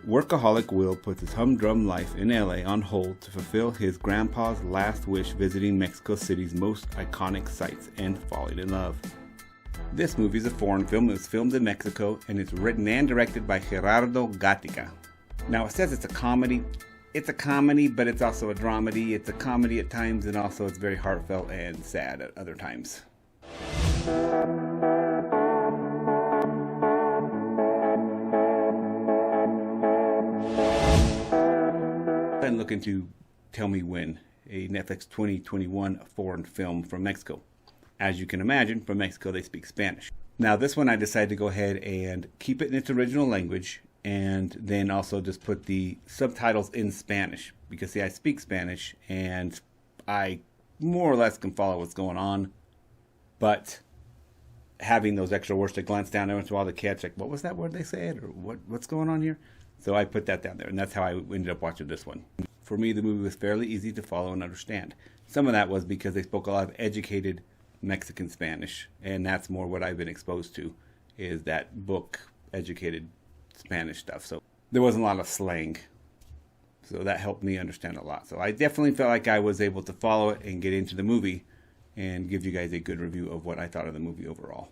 Workaholic Will puts his humdrum life in LA on hold to fulfill his grandpa's last wish visiting Mexico City's most iconic sites and falling in love. This movie is a foreign film. It was filmed in Mexico and it's written and directed by Gerardo Gatica. Now it says it's a comedy. It's a comedy, but it's also a dramedy. It's a comedy at times and also it's very heartfelt and sad at other times. And looking to Tell Me When, a Netflix 2021 foreign film from Mexico. As you can imagine, from Mexico they speak Spanish. Now this one I decided to go ahead and keep it in its original language and then also just put the subtitles in Spanish because see I speak Spanish and I more or less can follow what's going on, but having those extra words to glance down every once in a while to catch like what was that word they said or what's going on here? So I put that down there, and that's how I ended up watching this one. For me, the movie was fairly easy to follow and understand. Some of that was because they spoke a lot of educated Mexican Spanish, and that's more what I've been exposed to, is that book, educated Spanish stuff. So there wasn't a lot of slang, so that helped me understand a lot. So I definitely felt like I was able to follow it and get into the movie and give you guys a good review of what I thought of the movie overall.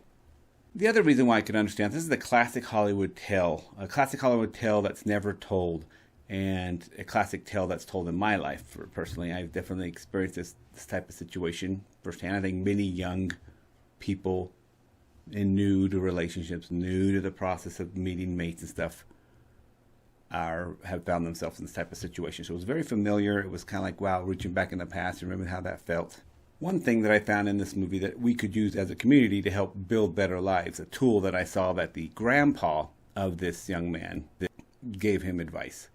The other reason why I could understand this is a classic Hollywood tale that's never told, and a classic tale that's told in my life. Personally, I've definitely experienced this type of situation firsthand. I think many young people and new to relationships, new to the process of meeting mates and stuff, have found themselves in this type of situation. So it was very familiar. It was kind of like, wow, reaching back in the past and remembering how that felt. One thing that I found in this movie that we could use as a community to help build better lives, a tool that I saw that the grandpa of this young man gave him advice.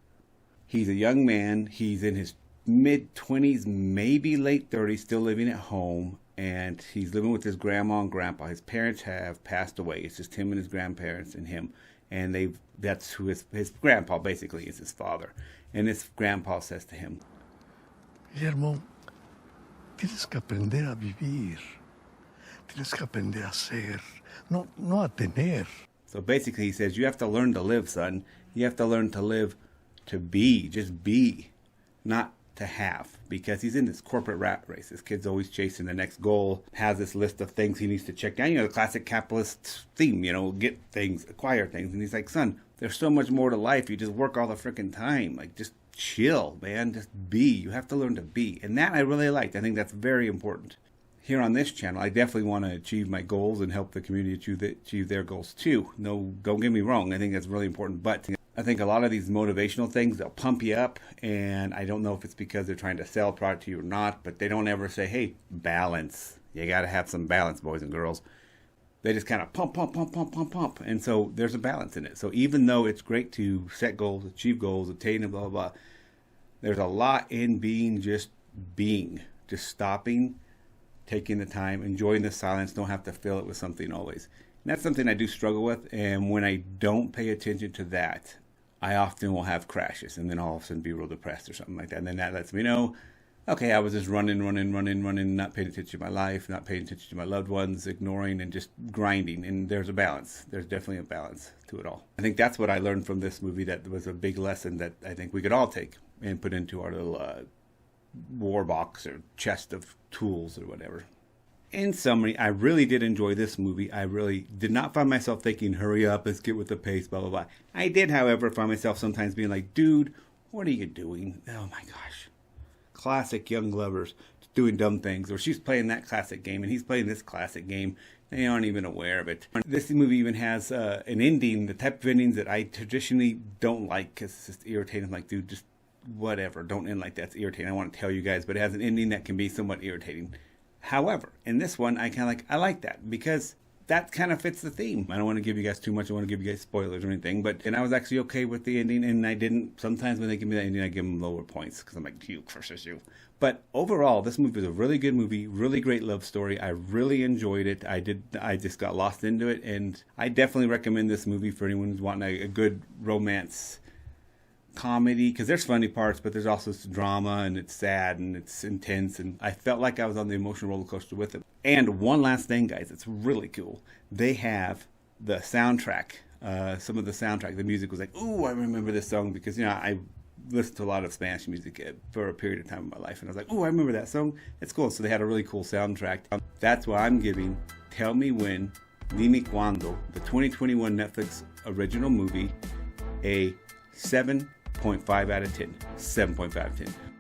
He's a young man. He's in his mid-20s, maybe late 30s, still living at home, and he's living with his grandma and grandpa. His parents have passed away. It's just him and his grandparents and him. And that's who his grandpa basically is, his father. And this grandpa says to him, Guillermo, tienes que aprender a vivir. Tienes que aprender a ser, no a tener. So basically he says, you have to learn to live, son. You have to learn to live to be, just be, not to have. Because he's in this corporate rat race. This kid's always chasing the next goal, has this list of things he needs to check down. You know, the classic capitalist theme, get things, acquire things. And he's like, son, there's so much more to life. You just work all the freaking time. Like, just chill, man. Just be. You have to learn to be. And that I really liked. I think that's very important. Here on this channel, I definitely want to achieve my goals and help the community achieve their goals too. No, don't get me wrong. I think that's really important. But I think a lot of these motivational things, they'll pump you up. And I don't know if it's because they're trying to sell a product to you or not. But they don't ever say, hey, balance. You got to have some balance, boys and girls. They just kind of pump. And so there's a balance in it. So even though it's great to set goals, achieve goals, attain them, blah, blah, blah, there's a lot in just stopping, taking the time, enjoying the silence, don't have to fill it with something always. And that's something I do struggle with. And when I don't pay attention to that, I often will have crashes and then all of a sudden be real depressed or something like that. And then that lets me know, okay, I was just running, not paying attention to my life, not paying attention to my loved ones, ignoring and just grinding. And there's a balance. There's definitely a balance to it all. I think that's what I learned from this movie. That was a big lesson that I think we could all take and put into our little war box or chest of tools or whatever. In summary, I really did enjoy this movie. I really did not find myself thinking, hurry up, let's get with the pace, blah, blah, blah. I did, however, find myself sometimes being like, dude, what are you doing? Oh my gosh. Classic young lovers doing dumb things. Or she's playing that classic game and he's playing this classic game. They aren't even aware of it. This movie even has an ending, the type of endings that I traditionally don't like because it's just irritating. I'm like, dude, just whatever. Don't end like that. It's irritating. I want to tell you guys, but it has an ending that can be somewhat irritating. However, in this one, I like that because that kind of fits the theme. I don't want to give you guys too much. I want to give you guys spoilers or anything. And I was actually okay with the ending, and I didn't. Sometimes when they give me that ending, I give them lower points because I'm like, you versus you. But overall, this movie was a really good movie, really great love story. I really enjoyed it. I just got lost into it, and I definitely recommend this movie for anyone who's wanting a good romance comedy, because there's funny parts, but there's also some drama, and it's sad and it's intense, and I felt like I was on the emotional roller coaster with it. And one last thing, guys, it's really cool. They have the soundtrack some of the soundtrack, the music was like, ooh, I remember this song, because I listened to a lot of Spanish music for a period of time in my life, and I was like, ooh, I remember that song. It's cool. So they had a really cool soundtrack. That's why I'm giving Tell Me When, Dime Cuando, the 2021 Netflix original movie, a 7.5 out of 10. 7.5 out of 10.